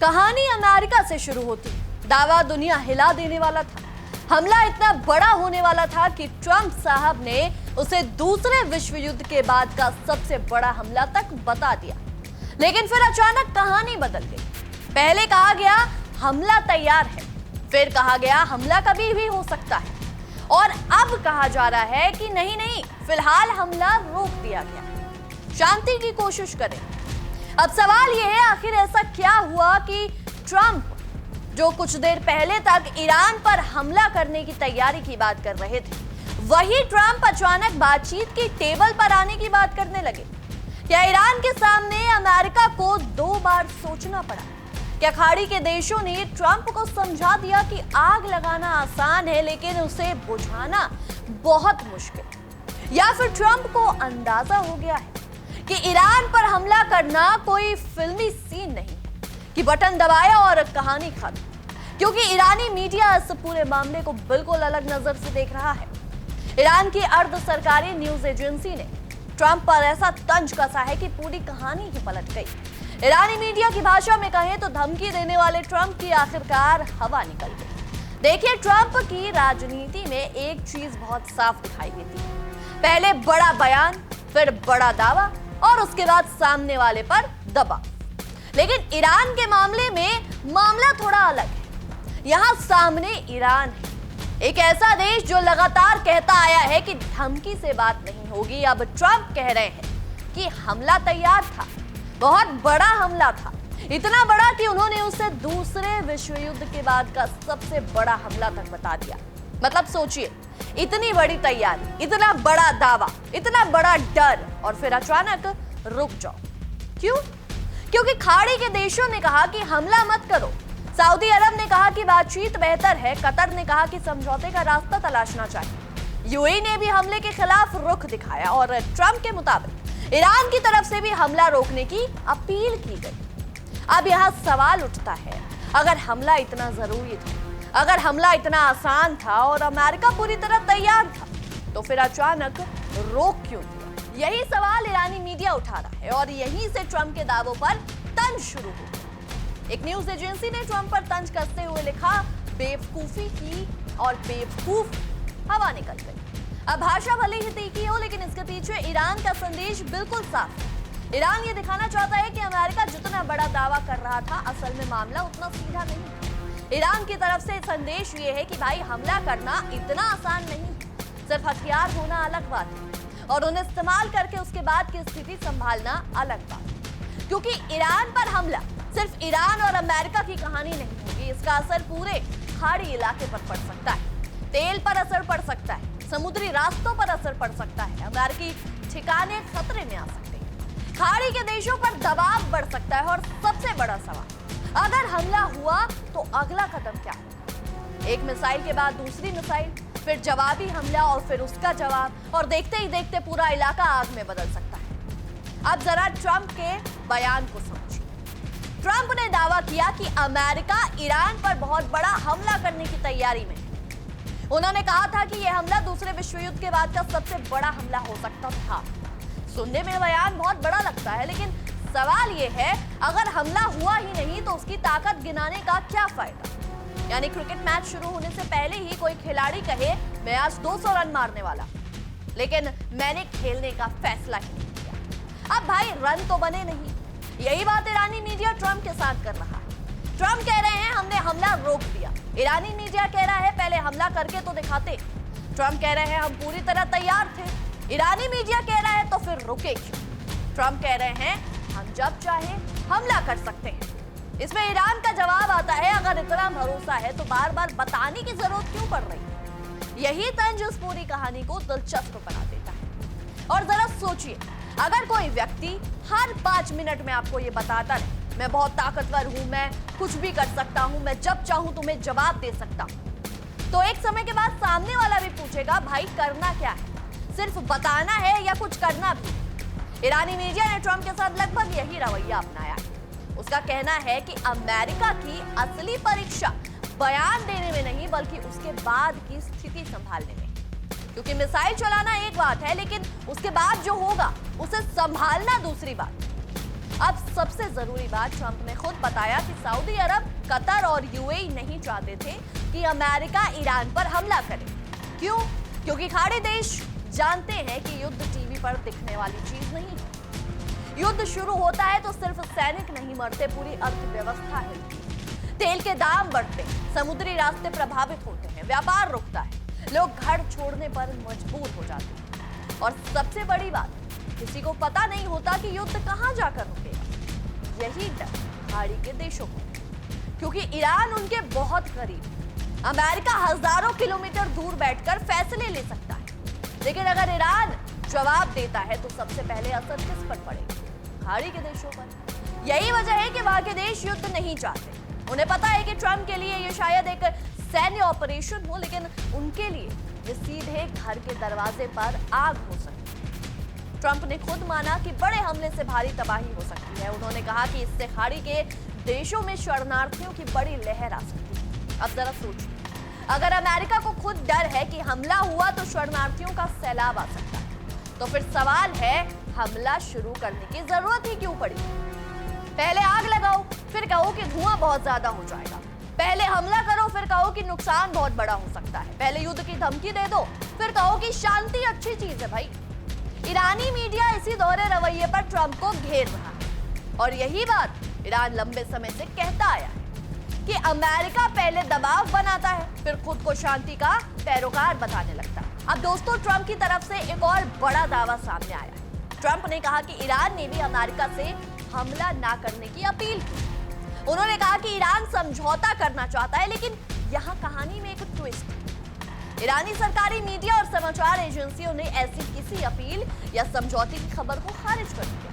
कहानी अमेरिका से शुरू होती, दावा दुनिया हिला देने वाला था। हमला इतना बड़ा होने वाला था कि ट्रंप साहब ने उसे दूसरे विश्व युद्ध के बाद का सबसे बड़ा हमला तक बता दिया। लेकिन फिर अचानक कहानी बदल गई। पहले कहा गया हमला तैयार है, फिर कहा गया हमला कभी भी हो सकता है, और अब कहा जा रहा है कि नहीं, फिलहाल हमला रोक दिया गया, शांति की कोशिश करें। अब सवाल यह है, आखिर ऐसा क्या हुआ कि ट्रंप जो कुछ देर पहले तक ईरान पर हमला करने की तैयारी की बात कर रहे थे, वही ट्रंप अचानक बातचीत की टेबल पर आने की बात करने लगे। क्या ईरान के सामने अमेरिका को 2 बार सोचना पड़ा? क्या खाड़ी के देशों ने ट्रंप को समझा दिया कि आग लगाना आसान है लेकिन उसे बुझाना बहुत मुश्किल? या फिर ट्रंप को अंदाजा हो गया है कि ईरान पर हमला करना कोई फिल्मी सीन नहीं कि बटन दबाया और कहानी खत्म? क्योंकि ईरानी मीडिया इस पूरे मामले को बिल्कुल अलग नजर से देख रहा है। ईरान की अर्ध सरकारी न्यूज एजेंसी ने ट्रंप पर ऐसा तंज कसा है कि पूरी कहानी ही पलट गई। ईरानी मीडिया की भाषा में कहें तो धमकी देने वाले ट्रंप की आखिरकार हवा निकल गई। देखिए, ट्रंप की राजनीति में एक चीज बहुत साफ दिखाई देती है। पहले बड़ा बयान, फिर बड़ा दावा, और उसके बाद सामने वाले पर दबाव। लेकिन ईरान के मामले में मामला थोड़ा अलग है। यहां सामने ईरान है, एक ऐसा देश जो लगातार कहता आया है कि धमकी से बात नहीं होगी। अब ट्रंप कह रहे हैं कि हमला तैयार था, बहुत बड़ा हमला था, इतना बड़ा कि उन्होंने उसे दूसरे विश्व युद्ध के बाद का सबसे बड़ा हमला तक बता दिया। मतलब सोचिए, इतनी बड़ी तैयारी, इतना बड़ा दावा, इतना बड़ा डर, और फिर अचानक रुक जाओ। क्यों? क्योंकि खाड़ी के देशों ने कहा कि हमला मत करो, सऊदी अरब ने कहा कि बातचीत बेहतर है, कतर ने कहा कि समझौते का रास्ता तलाशना चाहिए, यूएई ने भी हमले के खिलाफ रुख दिखाया, और ट्रंप के मुताबिक ईरान की तरफ से भी हमला रोकने की अपील की गई। अब यहां सवाल उठता है, अगर हमला इतना जरूरी था, अगर हमला इतना आसान था और अमेरिका पूरी तरह तैयार था, तो फिर अचानक रोक क्यों दिया? यही सवाल ईरानी मीडिया उठा रहा है, और यहीं से ट्रंप के दावों पर तंज शुरू हुआ। एक न्यूज एजेंसी ने ट्रंप पर तंज कसते हुए लिखा, बेवकूफी की और बेवकूफ हवा निकल गई। अब भाषा भले ही तीखी हो, लेकिन इसके पीछे ईरान का संदेश बिल्कुल साफ है। ईरान ये दिखाना चाहता है कि अमेरिका जितना बड़ा दावा कर रहा था, असल में मामला उतना सीधा नहीं। ईरान की तरफ से संदेश ये है कि भाई, हमला करना इतना आसान नहीं, सिर्फ हथियार होना अलग बात है, और उन्हें इस्तेमाल करके उसके बाद की स्थिति संभालना अलग बात है। क्योंकि ईरान पर हमला सिर्फ ईरान और अमेरिका की कहानी नहीं होगी, इसका असर पूरे खाड़ी इलाके पर पड़ सकता है। तेल पर असर पड़ सकता है, समुद्री रास्तों पर असर पड़ सकता है, अमेरिकी ठिकाने खतरे में आ सकते हैं, खाड़ी के देशों पर दबाव बढ़ सकता है, और सबसे बड़ा सवाल, अगर हमला हुआ तो अगला कदम क्या होगा? एक मिसाइल के बाद दूसरी मिसाइल, फिर जवाबी हमला, और फिर उसका जवाब, और देखते ही देखते पूरा इलाका आग में बदल सकता है। अब जरा ट्रंप के बयान को समझिए। ट्रंप ने दावा किया कि अमेरिका ईरान पर बहुत बड़ा हमला करने की तैयारी में है। उन्होंने कहा था कि यह हमला दूसरे विश्व युद्ध के बाद का सबसे बड़ा हमला हो सकता था। सुनने में बयान बहुत बड़ा लगता है, लेकिन सवाल यह है, अगर हमला हुआ ही नहीं तो उसकी ताकत गिनाने का क्या फायदा? यानी क्रिकेट मैच शुरू होने से पहले ही कोई खिलाड़ी कहे, मैं आज 200 रन मारने वाला, लेकिन मैंने खेलने का फैसला ही नहीं किया। अब भाई, रन तो बने नहीं। यही बात ईरानी मीडिया ट्रंप के साथ कर रहा है। ट्रंप कह रहे हैं हमने हमला रोक दिया, ईरानी मीडिया कह रहा है पहले हमला करके तो दिखाते। ट्रंप कह रहे हैं हम पूरी तरह तैयार थे, ईरानी मीडिया कह रहा है तो फिर रुके क्यों? ट्रंप कह रहे हैं हम जब चाहे हमला कर सकते हैं। इसमें ईरान का जवाब आता है, अगर इतना भरोसा है तो बार बार बताने की जरूरत क्यों पड़ रही है? यही तंज उस पूरी कहानी को दिलचस्प बना देता है। और जरा सोचिए, अगर कोई व्यक्ति हर 5 मिनट में आपको ये बताता रहे, मैं बहुत ताकतवर हूं, मैं कुछ भी कर सकता हूं, मैं जब चाहूं तुम्हें जवाब दे सकता हूं, तो एक समय के बाद सामने वाला भी पूछेगा, भाई करना क्या है? सिर्फ बताना है या कुछ करना भी? ईरानी मीडिया ने ट्रंप के साथ लगभग यही रवैया अपनाया है। उसका कहना है कि अमेरिका की असली परीक्षा बयान देने में नहीं, बल्कि उसके बाद की स्थिति संभालने में। क्योंकि मिसाइल चलाना एक बात है, लेकिन उसके बाद जो होगा उसे संभालना दूसरी बात। अब सबसे जरूरी बात, ट्रंप ने खुद बताया कि सऊदी अरब, कतर और यूएई नहीं चाहते थे कि अमेरिका ईरान पर हमला करे। क्यों? क्योंकि खाड़ी देश जानते हैं कि युद्ध टीवी पर दिखने वाली चीज नहीं है। युद्ध शुरू होता है तो सिर्फ सैनिक नहीं मरते, पूरी अर्थव्यवस्था हिलती है। तेल के दाम बढ़ते, समुद्री रास्ते प्रभावित होते हैं, व्यापार रुकता है, लोग घर छोड़ने पर मजबूर हो जाते हैं। और सबसे बड़ी बात, किसी को पता नहीं होता कि युद्ध कहां जाकर रुकेगा। यही डर खाड़ी के देशों को, क्योंकि ईरान उनके बहुत करीब, अमेरिका हजारों किलोमीटर दूर बैठकर फैसले ले सकता है। लेकिन अगर ईरान जवाब देता है तो सबसे पहले असर किस पर पड़ेगा? खाड़ी के देशों पर। यही वजह है कि वहां के देश युद्ध नहीं चाहते। उन्हें पता है कि ट्रंप के लिए ये शायद एक सैन्य ऑपरेशन हो, लेकिन उनके लिए ये सीधे घर के दरवाजे पर आग हो सकती है। ट्रंप ने खुद माना कि बड़े हमले से भारी तबाही हो सकती है। उन्होंने कहा कि इससे खाड़ी के देशों में शरणार्थियों की बड़ी लहर आ सकती है। अब जरा सोचिए, अगर अमेरिका को खुद डर है कि हमला हुआ तो शरणार्थियों का सैलाब आ सकता है, तो फिर सवाल है हमला शुरू करने की जरूरत ही क्यों पड़ी? पहले आग लगाओ, फिर कहो कि धुआं बहुत ज्यादा हो जाएगा। पहले हमला करो, फिर कहो कि नुकसान बहुत बड़ा हो सकता है। पहले युद्ध की धमकी दे दो, फिर कहो कि शांति अच्छी चीज है। भाई, ईरानी मीडिया इसी दोहरे रवैये पर ट्रंप को घेर रहा है। और यही बात ईरान लंबे समय से कहता आया है कि अमेरिका पहले दबाव बनाता है, फिर खुद को शांति का पैरोकार बताने लगता है। अब दोस्तों, ट्रंप की तरफ से एक और बड़ा दावा सामने आया है। ट्रंप ने कहा कि ईरान ने भी अमेरिका से हमला ना करने की अपील की। उन्होंने कहा कि ईरान समझौता करना चाहता है, लेकिन यहाँ कहानी में एक ट्विस्ट है। ईरानी सरकारी मीडिया और समाचार एजेंसियों ने ऐसी किसी अपील या समझौते की खबर को खारिज कर दिया।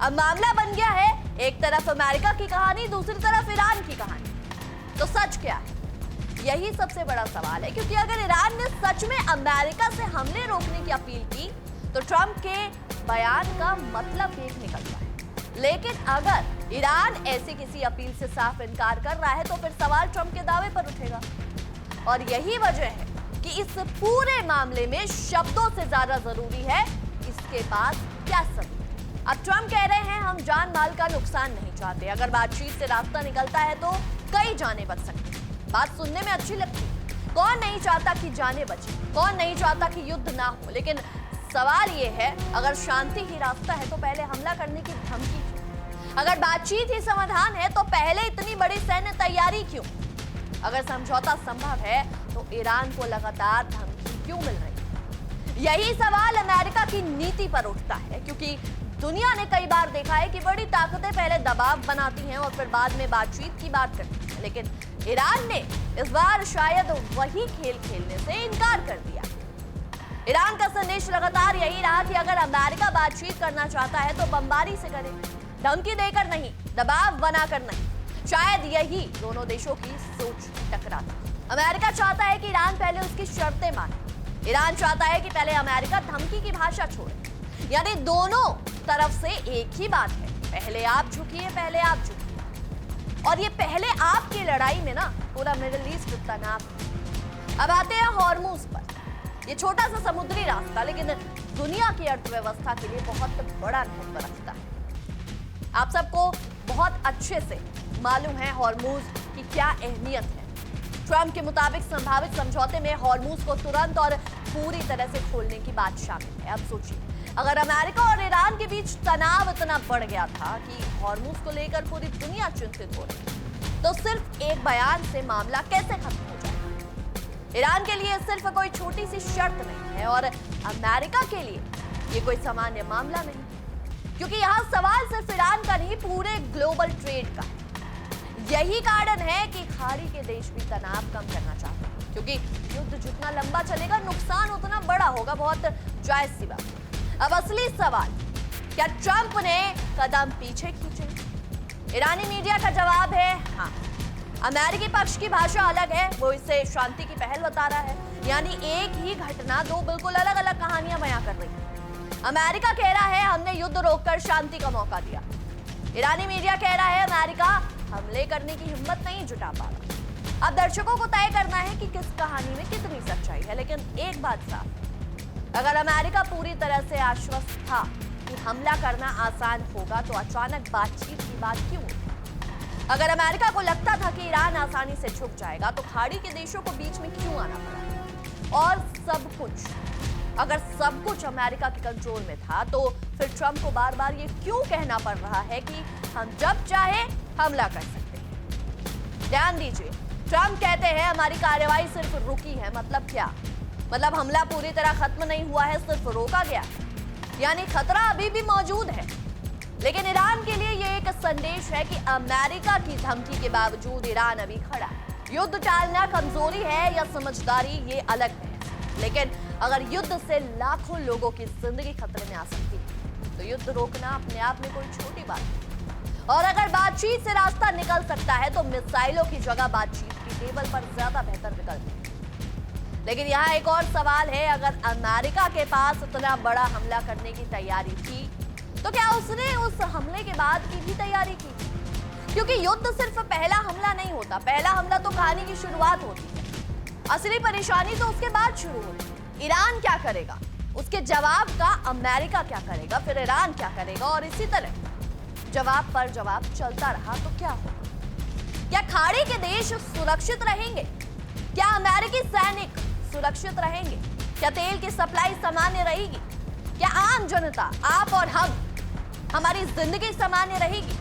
अब मामला बन गया है, एक तरफ अमेरिका की कहानी, दूसरी तरफ ईरान की कहानी। तो सच क्या है? यही सबसे बड़ा सवाल है, क्योंकि अगर ईरान ने सच में अमेरिका से हमले रोकने की अपील की तो ट्रंप के बयान का मतलब एक निकलता है। लेकिन अगर ईरान ऐसी किसी अपील से साफ इनकार कर रहा है तो फिर सवाल ट्रंप के दावे पर उठेगा। और यही वजह है कि इस पूरे मामले में शब्दों से ज्यादा जरूरी है इसके पास क्या सबूत। अब ट्रंप कह रहे हैं हम जान माल का नुकसान नहीं चाहते, अगर बातचीत से रास्ता निकलता है तो कई जानें बच सकती हैं। बात सुनने में अच्छी लगती है, कौन नहीं चाहता कि जानें बचे, कौन नहीं चाहता कि युद्ध ना हो। लेकिन सवाल ये है, अगर शांति ही रास्ता है तो पहले हमला करने की धमकी क्यों? अगर बातचीत ही समाधान है तो पहले इतनी बड़ी सैन्य तैयारी क्यों? अगर समझौता संभव है तो ईरान को लगातार धमकी क्यों मिल रही है? यही सवाल अमेरिका की नीति पर उठता है, क्योंकि दुनिया ने कई बार देखा है कि बड़ी ताकतें पहले दबाव बनाती हैं और फिर बाद में बातचीत की बात करती हैं। लेकिन ईरान ने इस बार शायद वही खेल खेलने से इनकार कर दिया। ईरान का संदेश लगातार यही रहा कि अगर अमेरिका बातचीत करना चाहता है तो बमबारी से करे, धमकी देकर नहीं, दबाव बनाकर नहीं। शायद यही दोनों देशों की सोच टकराती। अमेरिका चाहता है कि ईरान पहले उसकी शर्तें माने, ईरान चाहता है कि पहले अमेरिका धमकी की भाषा छोड़े। यानी दोनों तरफ से एक ही बात है, पहले आप झुकिए, पहले आप झुकिए। और ये पहले आप की लड़ाई में ना पूरा मिडिल ईस्ट तनाव। अब आते हैं हॉर्मुज पर। ये छोटा सा समुद्री रास्ता लेकिन दुनिया की अर्थव्यवस्था के लिए बहुत बड़ा महत्व रखता है। आप सबको बहुत अच्छे से मालूम है हॉर्मुज की क्या अहमियत है। ट्रंप के मुताबिक संभावित समझौते में हॉर्मुज को तुरंत और पूरी तरह से खोलने की बात शामिल है। अब सोचिए, अगर अमेरिका और ईरान के बीच तनाव इतना बढ़ गया था कि हॉर्मुज को लेकर पूरी दुनिया चिंतित हो रही, तो सिर्फ एक बयान से मामला कैसे खत्म हो जाएगा? ईरान के लिए सिर्फ कोई छोटी सी शर्त नहीं है और अमेरिका के लिए ये कोई सामान्य मामला नहीं, क्योंकि यहाँ सवाल सिर्फ ईरान का नहीं, पूरे ग्लोबल ट्रेड का है। यही कारण है कि खाड़ी के देश भी तनाव कम करना चाहते हैं, क्योंकि युद्ध जितना लंबा चलेगा नुकसान उतना बड़ा होगा। बहुत जायज सी बात। अब असली सवाल, क्या ट्रंप ने कदम पीछे खींचे? ईरानी मीडिया का जवाब है हाँ। अमेरिकी पक्ष की भाषा अलग है, वो इसे शांति की पहल बता रहा है। यानी एक ही घटना दो बिल्कुल अलग अलग कहानियां बयां कर रही है। अमेरिका कह रहा है हमने युद्ध रोककर शांति का मौका दिया, ईरानी मीडिया कह रहा है अमेरिका हमले करने की हिम्मत नहीं जुटा पा रहा। अब दर्शकों को तय करना है कि किस कहानी में कितनी सच्चाई है, लेकिन एक बात साफ, अगर अमेरिका पूरी तरह से आश्वस्त था कि हमला करना आसान होगा तो अचानक बातचीत की बात क्यों उठी? अगर अमेरिका को लगता था कि ईरान आसानी से झुक जाएगा तो खाड़ी के देशों को बीच में क्यों आना पड़ा? और अगर सब कुछ अमेरिका के कंट्रोल में था तो फिर ट्रंप को बार बार ये क्यों कहना पड़ रहा है कि हम जब चाहे हमला कर सकते हैं? ध्यान दीजिए, ट्रंप कहते हैं हमारी कार्रवाई सिर्फ रुकी है। मतलब क्या? मतलब हमला पूरी तरह खत्म नहीं हुआ है, सिर्फ रोका गया, यानी खतरा अभी भी मौजूद है। लेकिन ईरान के लिए यह एक संदेश है कि अमेरिका की धमकी के बावजूद ईरान अभी खड़ा है। युद्ध टालना कमजोरी है या समझदारी, ये अलग है, लेकिन अगर युद्ध से लाखों लोगों की जिंदगी खतरे में आ सकती है तो युद्ध रोकना अपने आप में कोई छोटी बात नहीं। और अगर बातचीत से रास्ता निकल सकता है तो मिसाइलों की जगह बातचीत की टेबल पर ज्यादा बेहतर विकल्प है। लेकिन यहाँ एक और सवाल है, अगर अमेरिका के पास इतना बड़ा हमला करने की तैयारी थी तो क्या उसने उस हमले के बाद की भी तैयारी की? क्योंकि युद्ध सिर्फ पहला हमला नहीं होता। पहला हमला तो कहानी की शुरुआत होती है, असली परेशानी तो उसके बाद शुरू होती है। ईरान क्या करेगा, उसके जवाब का अमेरिका क्या करेगा, फिर ईरान क्या करेगा, और इसी तरह जवाब पर जवाब चलता रहा तो क्या होगा? क्या खाड़ी के देश सुरक्षित रहेंगे? क्या अमेरिकी सैनिक सुरक्षित रहेंगे? क्या तेल की सप्लाई सामान्य रहेगी? क्या आम जनता, आप और हम, हमारी जिंदगी सामान्य रहेगी?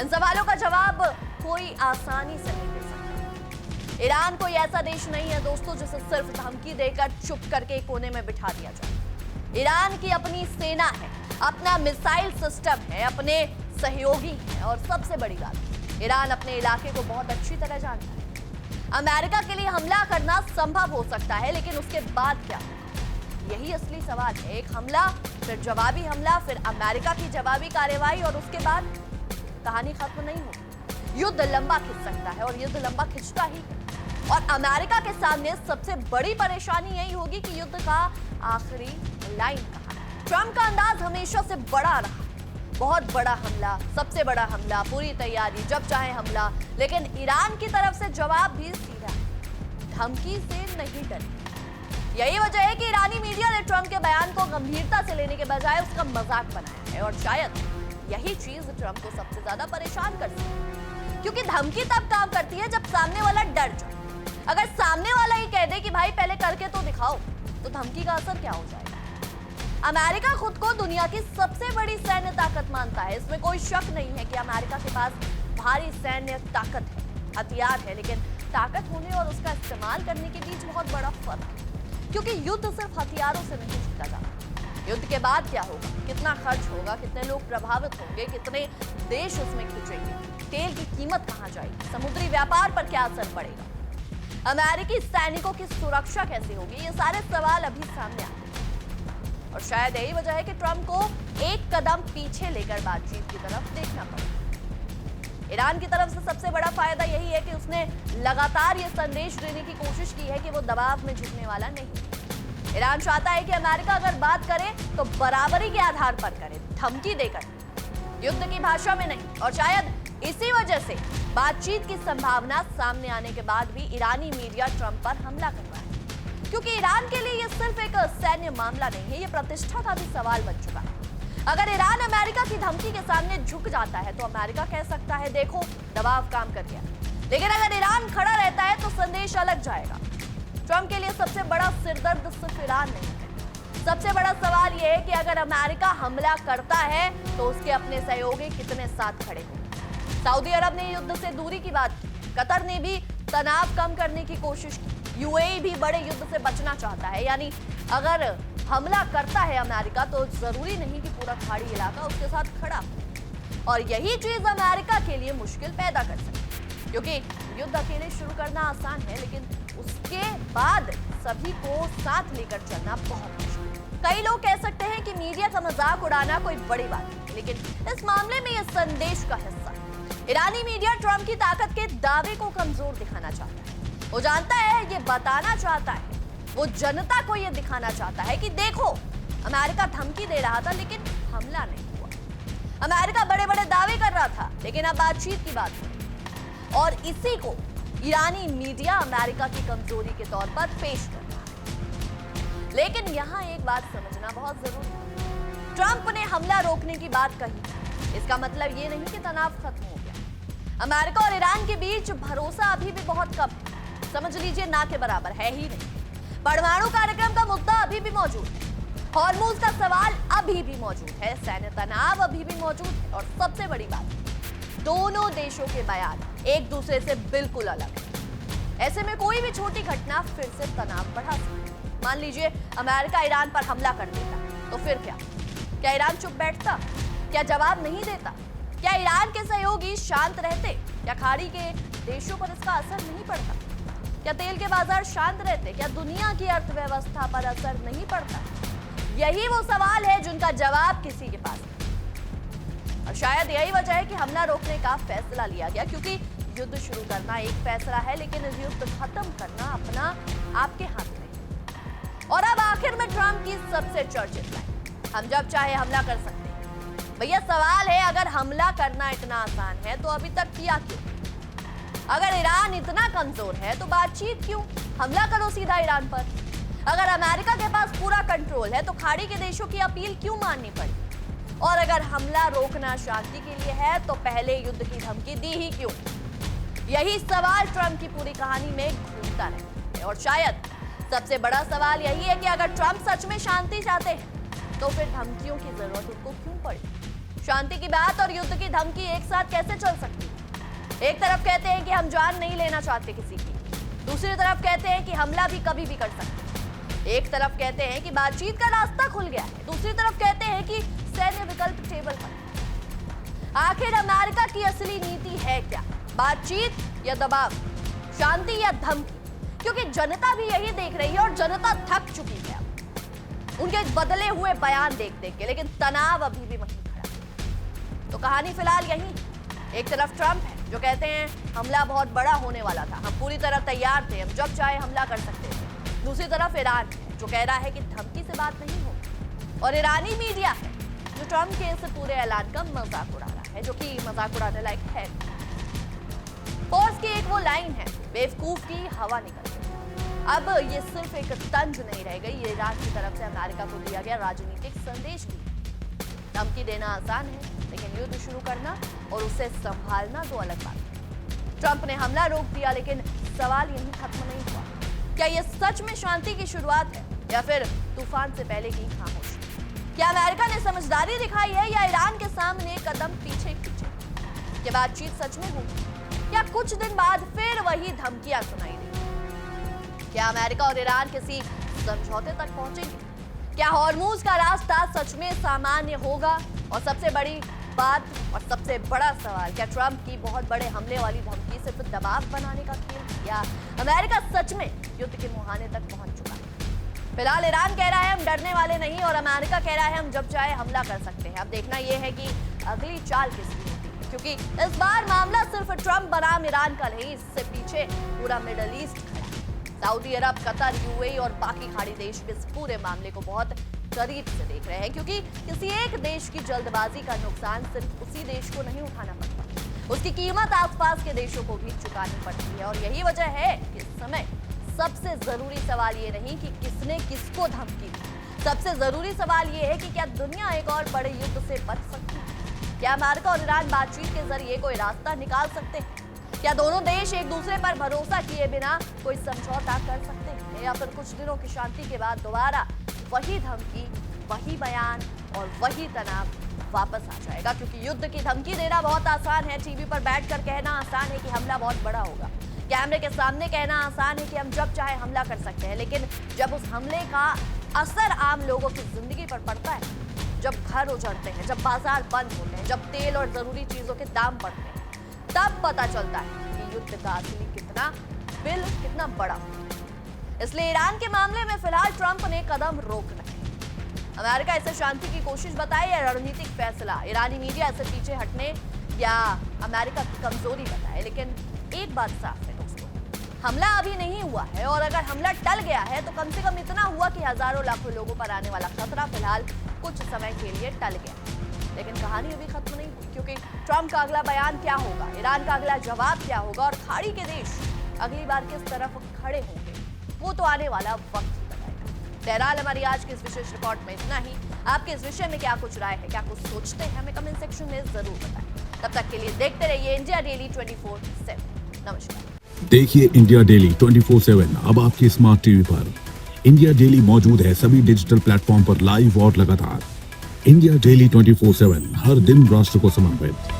इन सवालों का जवाब कोई आसानी से नहीं दे सकता। ईरान कोई ऐसा देश नहीं है दोस्तों जिसे सिर्फ धमकी देकर चुप करके कोने में बिठा दिया जाए। ईरान की अपनी सेना है, अपना मिसाइल सिस्टम है, अपने सहयोगी हैं, और सबसे बड़ी बात, ईरान अपने इलाके को बहुत अच्छी तरह जानता है। अमेरिका के लिए हमला करना संभव हो सकता है, लेकिन उसके बाद क्या होगा? यही असली सवाल है। एक हमला, फिर जवाबी हमला, फिर अमेरिका की जवाबी कार्रवाई, और उसके बाद कहानी खत्म नहीं होगी। युद्ध लंबा खिंच सकता है, और युद्ध लंबा खिंचता ही है। और अमेरिका के सामने सबसे बड़ी परेशानी यही होगी कि युद्ध का आखिरी लाइन कहां है। ट्रंप का अंदाज हमेशा से बड़ा रहा, बहुत बड़ा हमला, सबसे बड़ा हमला, पूरी तैयारी, जब चाहे हमला। लेकिन ईरान की तरफ से जवाब भी सीधा है, धमकी से नहीं डरे। यही वजह है कि ईरानी मीडिया ने ट्रंप के बयान को गंभीरता से लेने के बजाय उसका मजाक बनाया है, और शायद यही चीज ट्रंप को सबसे ज्यादा परेशान करती है। क्योंकि धमकी तब काम करती है जब सामने वाला डर जाए। अगर सामने वाला ही कह दे कि भाई पहले करके तो दिखाओ, तो धमकी का असर क्या हो जाएगा? अमेरिका खुद को दुनिया की सबसे बड़ी सैन्य ताकत मानता है, इसमें कोई शक नहीं है कि अमेरिका के पास भारी सैन्य ताकत है, हथियार है। लेकिन ताकत होने और उसका इस्तेमाल करने के बीच बहुत बड़ा फर्क है, क्योंकि युद्ध सिर्फ हथियारों से नहीं जीता जाता। युद्ध के बाद क्या होगा, कितना खर्च होगा, कितने लोग प्रभावित होंगे, कितने देश उसमें खिंचेंगे, तेल की कीमत कहां जाएगी, समुद्री व्यापार पर क्या असर पड़ेगा, अमेरिकी सैनिकों की सुरक्षा कैसे होगी, ये सारे सवाल अभी सामने आए हैं। और शायद यही वजह है कि ट्रंप को एक कदम पीछे लेकर बातचीत की तरफ देखना पड़ा। ईरान की तरफ से सबसे बड़ा फायदा यही है कि उसने लगातार ये संदेश देने की कोशिश की है कि वो दबाव में झुकने वाला नहीं। ईरान चाहता है कि अमेरिका अगर बात करे तो बराबरी के आधार पर करे, धमकी देकर, युद्ध की भाषा में नहीं। और शायद इसी वजह से बातचीत की संभावना सामने आने के बाद भी ईरानी मीडिया ट्रंप पर हमला कर रहा है, क्योंकि ईरान के लिए यह सिर्फ एक सैन्य मामला नहीं है, यह प्रतिष्ठा का भी सवाल बन चुका है। अगर ईरान अमेरिका की धमकी के सामने झुक जाता है तो अमेरिका कह सकता है देखो दबाव काम कर गया। लेकिन अगर ईरान खड़ा रहता है तो संदेश अलग जाएगा। ट्रंप के लिए सबसे बड़ा सिरदर्द सिर्फ ईरान नहीं है, सबसे बड़ा सवाल यह है कि अगर अमेरिका हमला करता है तो उसके अपने सहयोगी कितने साथ खड़े होंगे। सऊदी अरब ने युद्ध से दूरी की बात की, कतर ने भी तनाव कम करने की कोशिश की, यूएई भी बड़े युद्ध से बचना चाहता है। यानी अगर हमला करता है अमेरिका तो जरूरी नहीं कि पूरा खाड़ी इलाका उसके साथ खड़ा हो। और यही चीज अमेरिका के लिए मुश्किल पैदा कर सकती है, क्योंकि युद्ध अकेले शुरू करना आसान है, लेकिन उसके बाद सभी को साथ लेकर चलना बहुत मुश्किल है। कई लोग कह सकते हैं कि मीडिया का मजाक उड़ाना कोई बड़ी बात नहीं, लेकिन इस मामले में यह संदेश का हिस्सा है। ईरानी मीडिया ट्रंप की ताकत के दावे को कमजोर दिखाना चाहता है। वो जानता है, ये बताना चाहता है, वो जनता को ये दिखाना चाहता है कि देखो अमेरिका धमकी दे रहा था लेकिन हमला नहीं हुआ, अमेरिका बड़े बड़े दावे कर रहा था लेकिन अब बातचीत की बात हुई। और इसी को ईरानी मीडिया अमेरिका की कमजोरी के तौर पर पेश कर रहा है। लेकिन यहां एक बात समझना बहुत जरूरी है, ट्रंप ने हमला रोकने की बात कही, इसका मतलब ये नहीं कि तनाव खत्म हो गया। अमेरिका और ईरान के बीच भरोसा अभी भी बहुत कम है, समझ लीजिए ना के बराबर है ही नहीं। परमाणु कार्यक्रम का मुद्दा अभी भी मौजूद है, हॉर्मूज का सवाल अभी भी मौजूद है, सैन्य तनाव अभी भी मौजूद है और सबसे बड़ी बात, दोनों देशों के बयान एक दूसरे से बिल्कुल अलग है। ऐसे में कोई भी छोटी घटना फिर से तनाव बढ़ा सकती है। मान लीजिए अमेरिका ईरान पर हमला कर देता, तो फिर क्या ईरान चुप बैठता? क्या जवाब नहीं देता? क्या ईरान के सहयोगी शांत रहते? क्या खाड़ी के देशों पर इसका असर नहीं पड़ता? क्या तेल के बाजार शांत रहते? क्या दुनिया की अर्थव्यवस्था पर असर नहीं पड़ता? यही वो सवाल है जिनका जवाब किसी के पास नहीं। और शायद यही वजह है कि हमला रोकने का फैसला लिया गया, क्योंकि युद्ध शुरू करना एक फैसला है, लेकिन इस युद्ध खत्म करना अपना आपके हाथ में है। और अब आखिर में ट्रंप की सबसे चर्चित लाइन, हम जब चाहे हमला कर सकते हैं। भैया सवाल है, अगर हमला करना इतना आसान है तो अभी तक किया क्यों? अगर ईरान इतना कमजोर है तो बातचीत क्यों? हमला करो सीधा ईरान पर। अगर अमेरिका के पास पूरा कंट्रोल है तो खाड़ी के देशों की अपील क्यों माननी पड़ी? और अगर हमला रोकना शांति के लिए है तो पहले युद्ध की धमकी दी ही क्यों? यही सवाल ट्रंप की पूरी कहानी में घूमता रहता है। और शायद सबसे बड़ा सवाल यही है कि अगर ट्रंप सच में शांति चाहते हैं तो फिर धमकियों की जरूरत उनको क्यों पड़ी? शांति की बात और युद्ध की धमकी एक साथ कैसे चल सकती है? एक तरफ कहते हैं कि हम जान नहीं लेना चाहते किसी की, दूसरी तरफ कहते हैं कि हमला भी कभी भी कर सकते हैं। एक तरफ कहते हैं कि बातचीत का रास्ता खुल गया है, दूसरी तरफ कहते हैं कि सैन्य विकल्प टेबल पर। आखिर अमेरिका की असली नीति है क्या? बातचीत या दबाव, शांति या धमकी? क्योंकि जनता भी यही देख रही है और जनता थक चुकी है उनके बदले हुए बयान देख देख के, लेकिन तनाव अभी भी वहीं खड़ा है। तो कहानी फिलहाल यही, एक तरफ ट्रंप है जो कहते हैं हमला बहुत बड़ा होने वाला था, हम पूरी तरह तैयार थे, हम जब चाहे हमला कर सकते थे। दूसरी तरफ ईरान है जो कह रहा है कि धमकी से बात नहीं होगी, और ईरानी मीडिया है जो ट्रंप के इस पूरे ऐलान का मजाक उड़ा रहा है, जो कि मजाक उड़ाने लायक है। फोर्स की एक वो लाइन है, बेवकूफ की हवा निकल गई। अब ये सिर्फ एक तंज नहीं रह गई, ये ईरान की तरफ से अमेरिका को दिया गया राजनीतिक संदेश भी। धमकी देना आसान है, लेकिन युद्ध शुरू करना और उसे संभालना दो अलग बात है। ट्रंप ने हमला रोक दिया, लेकिन सवाल यहीं खत्म नहीं हुआ। क्या ये सच में शांति की शुरुआत है या फिर तूफान से पहले की खामोशी? क्या अमेरिका ने समझदारी दिखाई है या ईरान के सामने कदम पीछे खींचे? क्या बातचीत सच में होगी या कुछ दिन बाद फिर वही धमकियां सुनाई देंगी? क्या अमेरिका और ईरान किसी समझौते तक पहुंचेंगे? क्या हॉर्मूज का रास्ता सच में सामान्य होगा? और सबसे बड़ी बात और सबसे बड़ा सवाल, क्या ट्रंप की बहुत बड़े हमले वाली धमकी सिर्फ दबाव बनाने का खेल, या अमेरिका सच में युद्ध के मुहाने तक पहुंच चुका है? फिलहाल ईरान कह रहा है हम डरने वाले नहीं, और अमेरिका कह रहा है हम जब चाहे हमला कर सकते हैं। अब देखना यह है कि अगली चाल किसकी होती है, क्योंकि इस बार मामला सिर्फ ट्रंप बनाम ईरान का नहीं, इससे पीछे पूरा मिडल ईस्ट खड़ा है। सऊदी अरब, कतर, यूएई और बाकी खाड़ी देश भी इस पूरे मामले को बहुत करीब से देख रहे हैं, क्योंकि किसी एक देश की जल्दबाजी का नुकसान सिर्फ उसी देश को नहीं उठाना पड़ता, उसकी कीमत आसपास के देशों को भी चुकानी पड़ती है। और यही वजह है कि इस समय सबसे जरूरी सवाल ये नहीं कि किसने किसको धमकी दी, सबसे जरूरी सवाल ये है कि क्या दुनिया एक और बड़े युद्ध से बच सकती है? क्या अमेरिका और ईरान बातचीत के जरिए कोई रास्ता निकाल सकते हैं? क्या दोनों देश एक दूसरे पर भरोसा किए बिना कोई समझौता कर सकते हैं, या फिर कुछ दिनों की शांति के बाद दोबारा वही धमकी, वही बयान और वही तनाव वापस आ जाएगा? क्योंकि युद्ध की धमकी देना बहुत आसान है, टीवी पर बैठकर कहना आसान है कि हमला बहुत बड़ा होगा, कैमरे के सामने कहना आसान है कि हम जब चाहे हमला कर सकते हैं, लेकिन जब उस हमले का असर आम लोगों की जिंदगी पर पड़ता है, जब घर उजड़ते हैं, जब बाजार बंद होते हैं, जब तेल और जरूरी चीजों के दाम बढ़ते हैं, तब पता चलता है कि युद्ध का असली बिल कितना बड़ा होता है। इसलिए ईरान के मामले में फिलहाल ट्रंप ने कदम रोकना है। अमेरिका इसे शांति की कोशिश बताए या रणनीतिक फैसला, ईरानी मीडिया इसे पीछे हटने या अमेरिका की कमजोरी बताए, लेकिन एक बात साफ है दोस्तों, हमला अभी नहीं हुआ है, और अगर हमला टल गया है तो कम से कम इतना हुआ कि हजारों लाखों लोगों पर आने वाला खतरा फिलहाल कुछ समय के लिए टल गया। लेकिन कहानी अभी खत्म नहीं हुई, क्योंकि ट्रंप का अगला बयान क्या होगा, ईरान का अगला जवाब क्या होगा, और खाड़ी के देश अगली बार किस तरफ खड़े होंगे, वो तो आने वाला वक्त ही बताएगा। बहरहाल हमारी आज की इस विशेष रिपोर्ट में इतना ही। आपके इस विषय में क्या कुछ राय है, क्या कुछ सोचते हैं, हमें कमेंट सेक्शन में जरूर बताएं। तब तक के लिए देखते रहिए इंडिया डेली 24/7। नमस्कार। देखिए इंडिया डेली 24/7 अब आपके स्मार्ट टीवी पर। इंडिया डेली मौजूद है सभी डिजिटल प्लेटफॉर्म पर लाइव और लगातार। इंडिया डेली 24/7 हर दिन राष्ट्र को समर्पित।